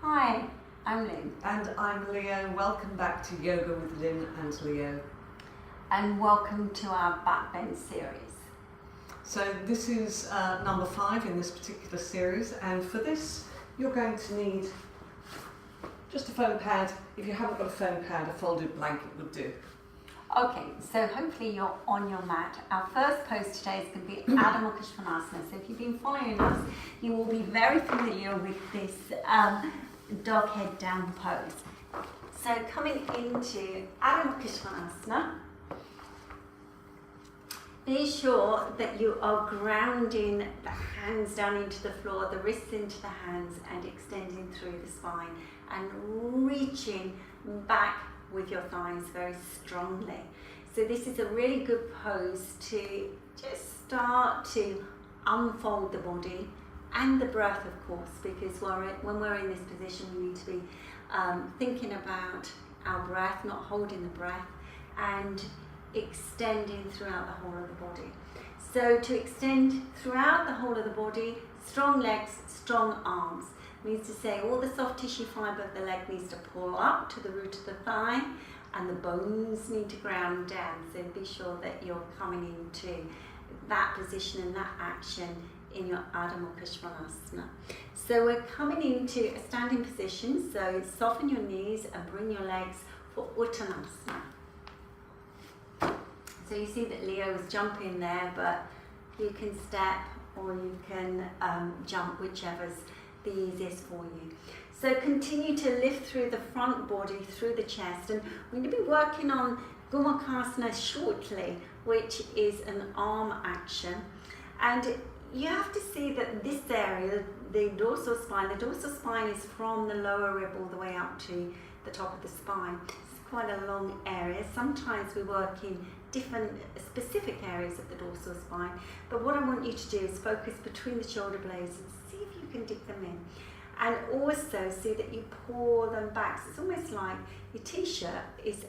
Hi, I'm Lynn. And I'm Leo. Welcome back to Yoga with Lynn and Leo. And welcome to our Backbends series. So this is number 5 in this particular series, and for this you're going to need just a foam pad. If you haven't got a foam pad, a folded blanket would do. Okay, so hopefully you're on your mat. Our first pose today is going to be Adho Svanasana. So if you've been following us, you will be very familiar with this dog head down pose. So coming into Adho Svanasana, be sure that you are grounding the hands down into the floor, the wrists into the hands, and extending through the spine and reaching back with your thighs very strongly. So this is a really good pose to just start to unfold the body and the breath, of course, because when we're in this position we need to be thinking about our breath, not holding the breath, and extending throughout the whole of the body. So to extend throughout the whole of the body, strong legs, strong arms. Means to say all the soft tissue fibre of the leg needs to pull up to the root of the thigh, and the bones need to ground down. So be sure that you're coming into that position and that action in your Adho Svanasana. So we're coming into a standing position, so soften your knees and bring your legs for Uttanasana. So you see that Leo is jumping there, but you can step or you can jump, whichever's the easiest for you. So continue to lift through the front body, through the chest, and we're going to be working on Gomukasana shortly, which is an arm action. And you have to see that this area, the dorsal spine is from the lower rib all the way up to the top of the spine. It's quite a long area. Sometimes we work in different specific areas of the dorsal spine, but what I want you to do is focus between the shoulder blades and see if you can dig them in, and also see that you pull them back. So it's almost like your t-shirt is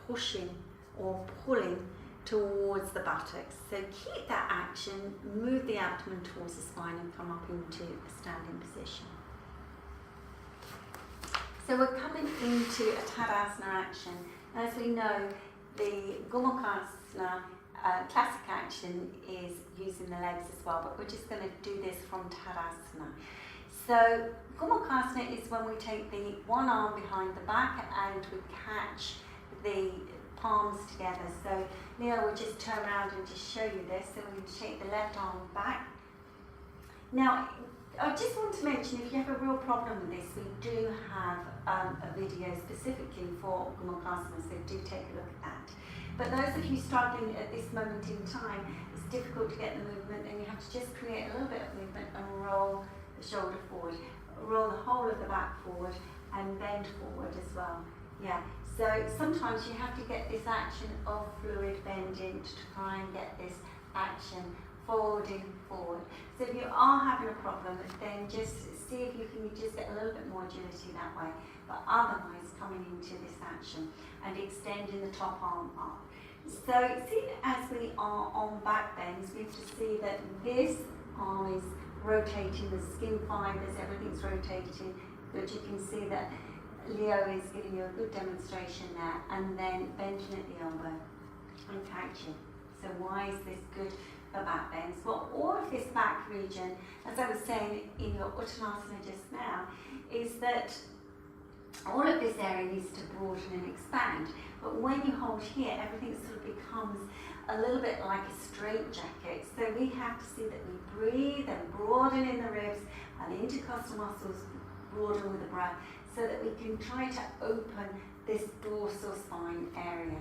pushing or pulling towards the buttocks. So keep that action, move the abdomen towards the spine and come up into a standing position. So we're coming into a Tadasana action. As we know, the Gomukasana classic action is using the legs as well, but we're just going to do this from Tadasana. So Gomukasana is when we take the one arm behind the back and we catch the palms together. So Leo will just turn around and just show you this. So we take the left arm back. Now, I just want to mention, if you have a real problem with this, we do have a video specifically for Gomukasana, so do take a look at that. But those of you struggling at this moment in time, it's difficult to get the movement, and you have to just create a little bit of movement and roll the shoulder forward, roll the whole of the back forward, and bend forward as well. Yeah. So sometimes you have to get this action of fluid bending to try and get this action folding forward. So if you are having a problem, then just see if you can just get a little bit more agility that way. But otherwise, coming into this action and extending the top arm up. So see, as we are on back bends, we have to see that this arm is rotating, the skin fibers, everything's rotating. But you can see that Leo is giving you a good demonstration there, and then bending at the elbow and catching. So why is this good for back bends? Well, all of this back region, as I was saying in your Uttanasana just now, is that all of this area needs to broaden and expand. But when you hold here, everything sort of becomes a little bit like a straight jacket. So we have to see that we breathe and broaden in the ribs and the intercostal muscles broaden with the breath, so that we can try to open this dorsal spine area.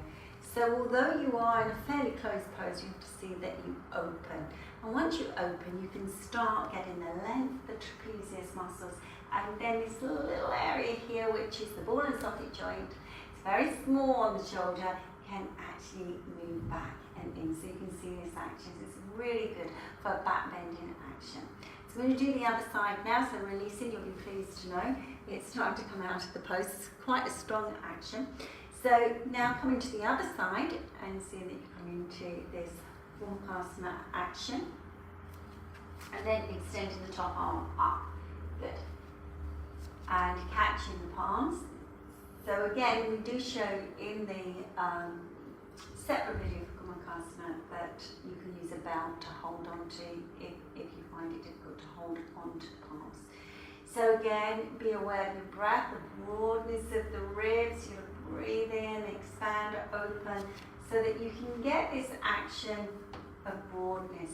So although you are in a fairly closed pose, you have to see that you open. And once you open, you can start getting the length, the trapezius muscles, and then this little area here, which is the ball and socket joint. It's very small on the shoulder, can actually move back and in. So you can see this action. It's really good for back bending action. So we're going to do the other side now, so releasing, you'll be pleased to know it's time to come out of the pose. It's quite a strong action. So now coming to the other side and seeing that you come into this Gomukasana action, and then extending the top arm up. Good. and catching the palms. So again, we do show in the separate video for Gomukasana that you can use a belt to hold on to if you find it difficult to hold on to the palms. So again, be aware of your breath, the broadness of the ribs. You breathe in, expand, open, so that you can get this action of broadness.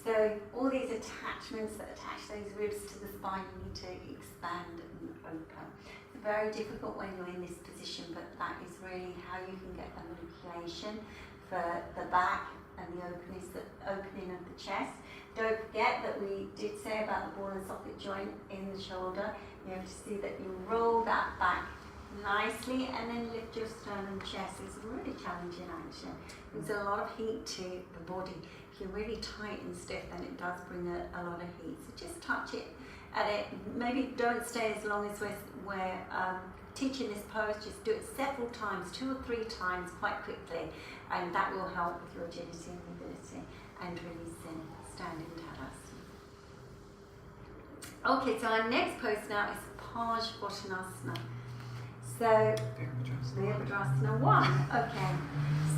So all these attachments that attach those ribs to the spine, you need to expand and open. It's very difficult when you're in this position, but that is really how you can get the manipulation for the back and the opening of the chest. Don't forget that we did say about the ball and socket joint in the shoulder. You have to see that you roll that back nicely and then lift your sternum chest. It's a really challenging action. There's a lot of heat to the body. If you're really tight and stiff, then it does bring a lot of heat. So just touch it at it. Maybe don't stay as long as we're teaching this pose. Just do it several times, 2 or 3 times quite quickly, and that will help with your agility and mobility and releasing standing Tadasana. Okay, so our next pose now is Uttanasana. So, Virabhadrasana 1. Okay,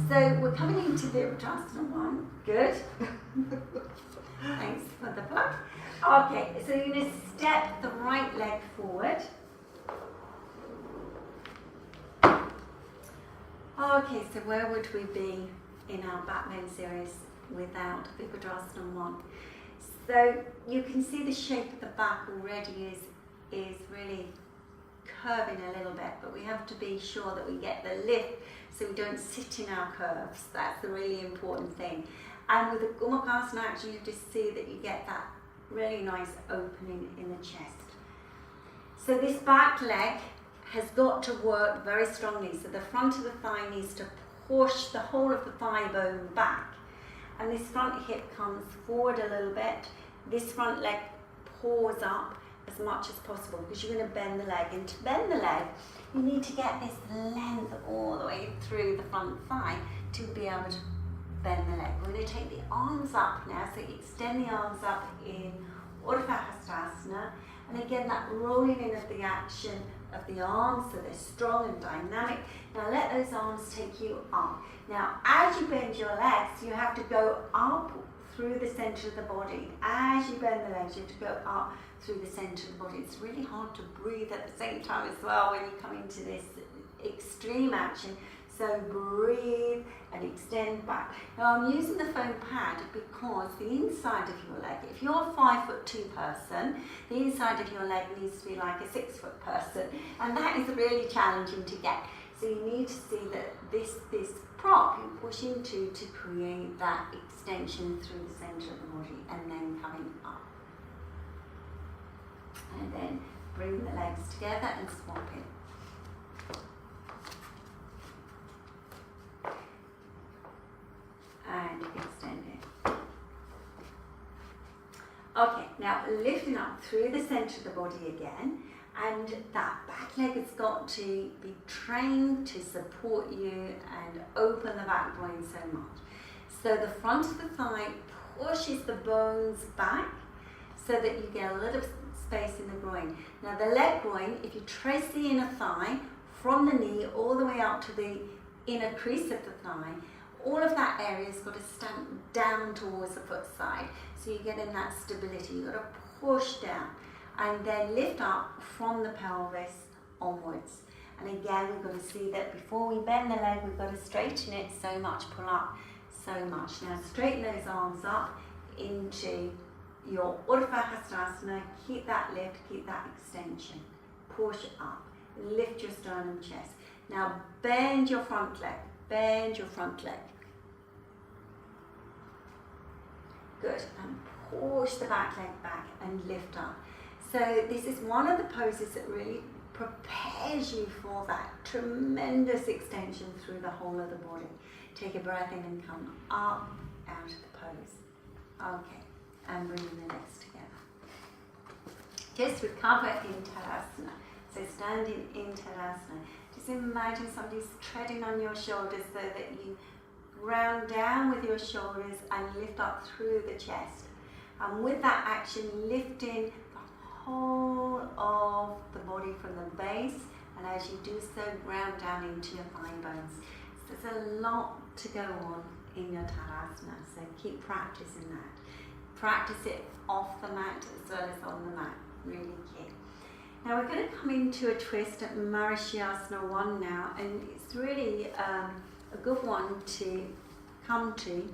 so we're coming into Virabhadrasana 1. Good. Thanks for the plug. Okay, so you're going to step the right leg forward. Okay, so where would we be in our backbend series without Virabhadrasana 1? So you can see the shape of the back already is really curving a little bit, but we have to be sure that we get the lift so we don't sit in our curves. That's the really important thing. And with the Gomukasana action, you have to see that you get that really nice opening in the chest. So this back leg has got to work very strongly. So the front of the thigh needs to push the whole of the thigh bone back. And this front hip comes forward a little bit. This front leg pulls up as much as possible because you're going to bend the leg. And to bend the leg, you need to get this length all the way through the front thigh to be able to bend the leg. We're going to take the arms up now. So extend the arms up in Urdhva. And again, that rolling in of the action of the arms, so they're strong and dynamic. Now let those arms take you up. Now as you bend your legs, you have to go up through the center of the body. As you bend the legs, you have to go up through the center of the body. It's really hard to breathe at the same time as well when you come into this extreme action. So breathe and extend back. Now I'm using the foam pad because the inside of your leg, if you're a 5'2" person, the inside of your leg needs to be like a 6' person, and that is really challenging to get. So you need to see that this prop you push into to create that extension through the center of the body and then coming up. And then bring the legs together and swap it. And extend it. Okay, now lifting up through the center of the body again, and that back leg has got to be trained to support you and open the back groin so much. So the front of the thigh pushes the bones back so that you get a little space in the groin. Now the leg groin, if you trace the inner thigh from the knee all the way up to the inner crease of the thigh, all of that area has got to stand down towards the foot side. So you get in that stability. You've got to push down and then lift up from the pelvis onwards. And again, we've got to see that before we bend the leg, we've got to straighten it so much, pull up so much. Now straighten those arms up into your Urdhva. Keep that lift, keep that extension. Push up, lift your sternum chest. Now bend your front leg. Bend your front leg. Good. And push the back leg back and lift up. So this is one of the poses that really prepares you for that tremendous extension through the whole of the body. Take a breath in and come up out of the pose. Okay. And bring the legs together. Just recover in Tadasana. So standing in Tadasana. Just imagine somebody's treading on your shoulders so that you ground down with your shoulders and lift up through the chest. And with that action, lifting the whole of the body from the base, and as you do so, ground down into your thigh bones. So there's a lot to go on in your Tadasana, so keep practicing that. Practice it off the mat as well as on the mat, really key. Now we're going to come into a twist at Marichyasana 1 now, and it's really a good one to come to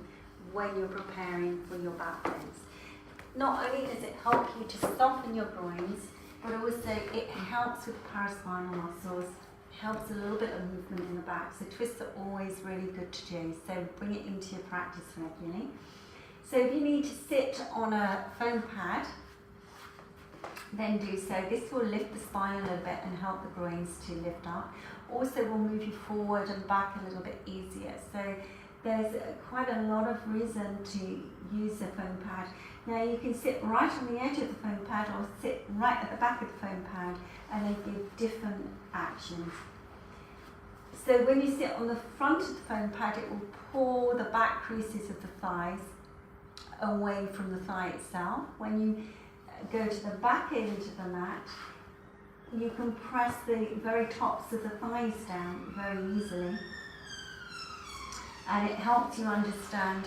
when you're preparing for your back bends. Not only does it help you to soften your groins, but also it helps with paraspinal muscles, helps a little bit of movement in the back. So twists are always really good to do, so bring it into your practice regularly. So if you need to sit on a foam pad, then do so. This will lift the spine a little bit and help the groins to lift up. Also will move you forward and back a little bit easier. So there's quite a lot of reason to use a foam pad. Now you can sit right on the edge of the foam pad or sit right at the back of the foam pad, and they give different actions. So when you sit on the front of the foam pad, it will pull the back creases of the thighs away from the thigh itself. When you go to the back end of the mat, you can press the very tops of the thighs down very easily, and it helps you understand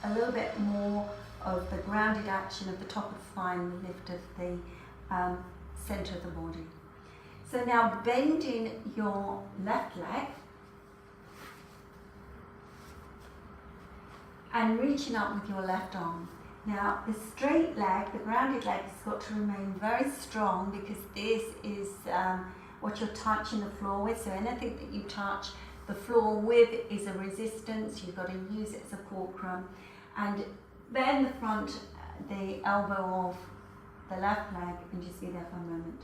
a little bit more of the grounded action of the top of the thigh and the lift of the centre of the body. So now bending your left leg and reaching up with your left arm. Now the straight leg, the grounded leg, has got to remain very strong, because this is what you're touching the floor with. So anything that you touch the floor with is a resistance. You've got to use it as a fulcrum. And bend the front, the elbow of the left leg, and just be there for a moment.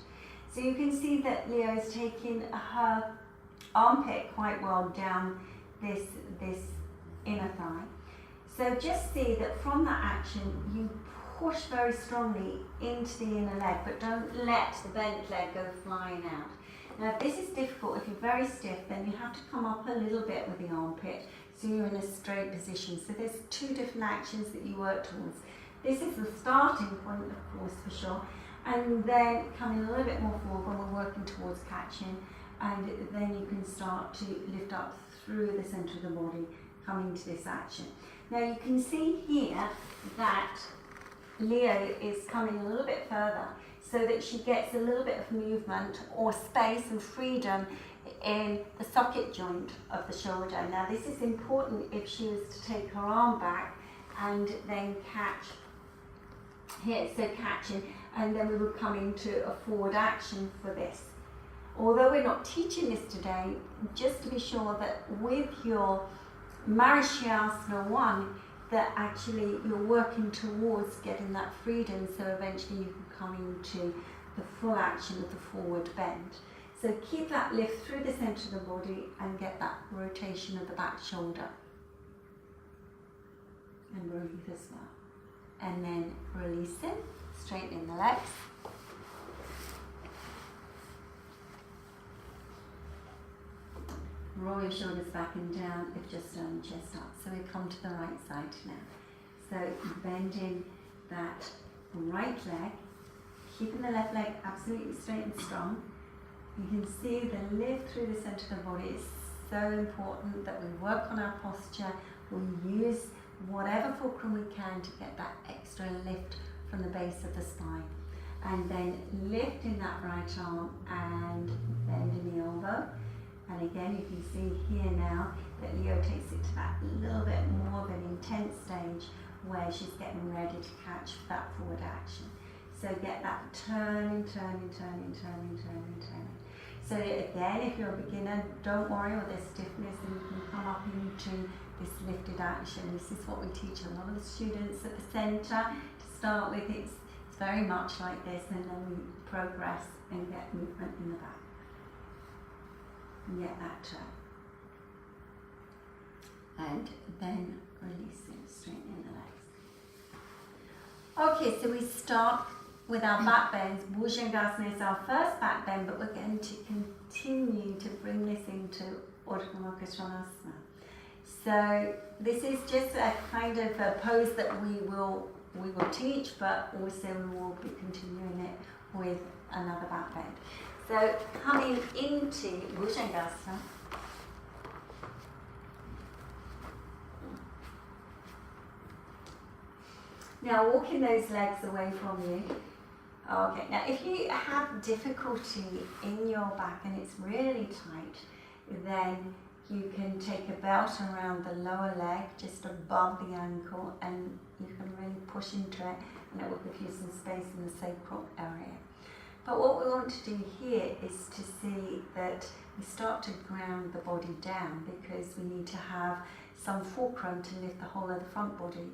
So you can see that Leo is taking her armpit quite well down this inner thigh. So just see that from that action, you push very strongly into the inner leg, but don't let the bent leg go flying out. Now if this is difficult, if you're very stiff, then you have to come up a little bit with the armpit, so you're in a straight position. So there's 2 different actions that you work towards. This is the starting point, of course, for sure, and then coming a little bit more forward when we're working towards catching, and then you can start to lift up through the centre of the body, coming to this action. Now you can see here that Leo is coming a little bit further, so that she gets a little bit of movement or space and freedom in the socket joint of the shoulder. Now this is important if she was to take her arm back and then catch here, so catching, and then we would come into a forward action for this. Although we're not teaching this today, just to be sure that with your Marichyasana 1, that actually you're working towards getting that freedom, so eventually you can come into the full action of the forward bend. So keep that lift through the centre of the body and get that rotation of the back shoulder. And breathe as well. And then release it, straightening the legs. Roll your shoulders back and down, lift your sternum, chest up. So we come to the right side now. So bending that right leg, keeping the left leg absolutely straight and strong. You can see the lift through the centre of the body is so important, that we work on our posture, we use whatever fulcrum we can to get that extra lift from the base of the spine. And then lifting that right arm and bending the elbow. And again, you can see here now that Leo takes it to that little bit more of an intense stage where she's getting ready to catch that forward action. So get that turning. So again, if you're a beginner, don't worry with this stiffness, and you can come up into this lifted action. This is what we teach a lot of the students at the centre. To start with, it's very much like this, and then we progress and get movement in the back. And get that turn. And then releasing, straightening the legs. Okay, so we start with our back bends. Bhujangasana is our first back bend, but we're going to continue to bring this into Urdhva. So this is just a kind of a pose that we will teach, but also we will be continuing it with another back bend. So coming into Bhujangasana. Now walking those legs away from you. Okay, now if you have difficulty in your back and it's really tight, then you can take a belt around the lower leg just above the ankle and you can really push into it and it will give you some space in the sacral area. But what we want to do here is to see that we start to ground the body down because we need to have some fulcrum to lift the whole of the front body.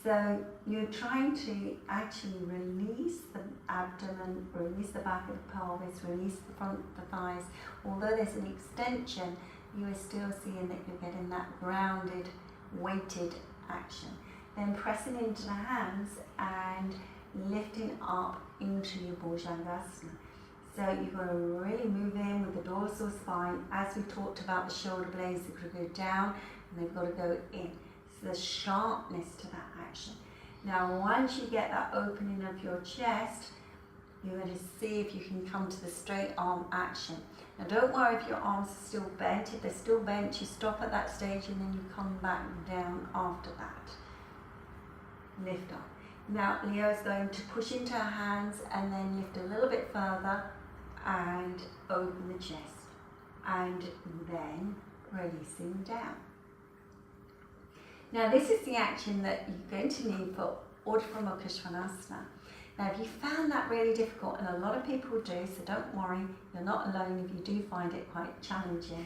So you're trying to actually release the abdomen, release the back of the pelvis, release the front of the thighs. Although there's an extension, you are still seeing that you're getting that grounded, weighted action. Then pressing into the hands and lifting up into your Bhujangasana. So you've got to really move in with the dorsal spine. As we talked about, the shoulder blades, they've got to go down and they've got to go in. So the sharpness to that action. Now once you get that opening of your chest, you're going to see if you can come to the straight arm action. Now don't worry if your arms are still bent. If they're still bent, you stop at that stage and then you come back down after that. Lift up. Now Leo's going to push into her hands and then lift a little bit further and open the chest. And then releasing down. Now this is the action that you're going to need for Urdhva Svanasana. Now if you found that really difficult, and a lot of people do, so don't worry, you're not alone if you do find it quite challenging,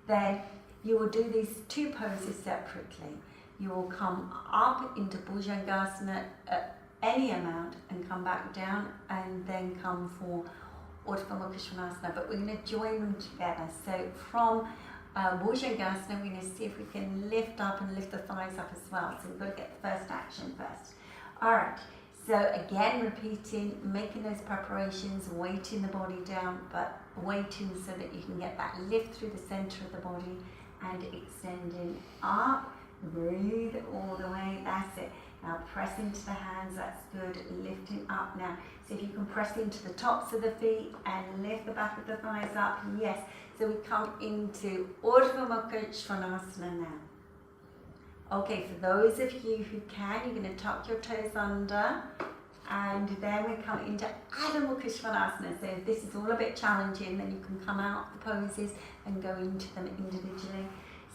then you will do these two poses separately. You will come up into Bhujangasana at any amount and come back down and then come for Urdhva Svanasana, but we're going to join them together. So from Bhujangasana, we're going to see if we can lift up and lift the thighs up as well. So we've got to get the first action first. Alright, so again repeating, making those preparations, weighting the body down, but weighting so that you can get that lift through the center of the body and extending up. Breathe all the way, that's it. Now press into the hands, that's good, lifting up now. So if you can press into the tops of the feet and lift the back of the thighs up, yes. So we come into Urdhva Svanasana now. Okay, for those of you who can, you're going to tuck your toes under and then we come into Adho Svanasana. So if this is all a bit challenging, then you can come out the poses and go into them individually.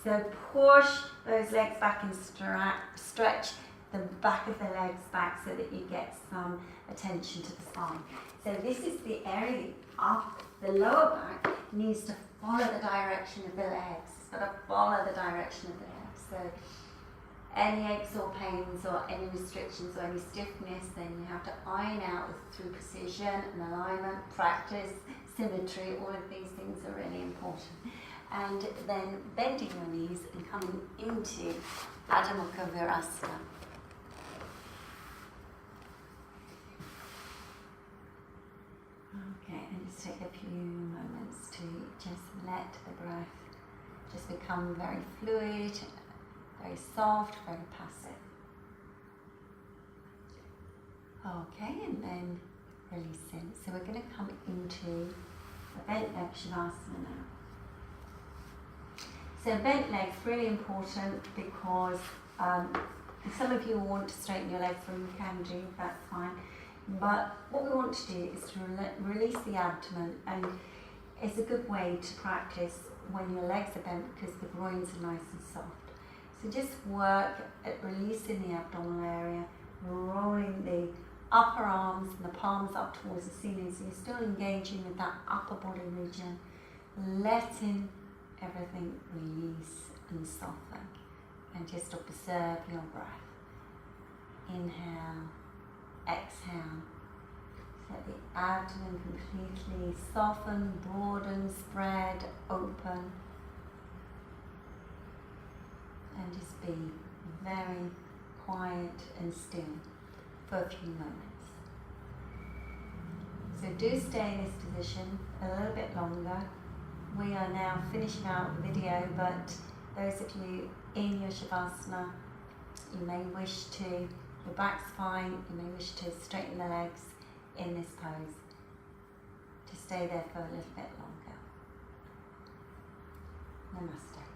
So push those legs back and stretch the back of the legs back so that you get some attention to the spine. So this is the area up the lower back needs to follow the direction of the legs. It's got to follow the direction of the legs. So any aches or pains or any restrictions or any stiffness, then you have to iron out through precision and alignment, practice, symmetry. All of these things are really important. And then bending your knees and coming into Adho Virasana. Okay, and just take a few moments to just let the breath just become very fluid, very soft, very passive. Okay, and then releasing. So we're going to come into the bent leg Shavasana now. So bent legs, really important because some of you want to straighten your legs, or you can do, that's fine. But what we want to do is to release the abdomen, and it's a good way to practice when your legs are bent because the groins are nice and soft. So just work at releasing the abdominal area, rolling the upper arms and the palms up towards the ceiling, so you're still engaging with that upper body region, letting everything release and soften, and just observe your breath. Inhale, exhale. Let the abdomen completely soften, broaden, spread, open, and just be very quiet and still for a few moments. So do stay in this position a little bit longer. We are now finishing out the video, but those of you in your Shavasana, you may wish to, your back's fine, you may wish to straighten the legs in this pose. to stay there for a little bit longer. Namaste.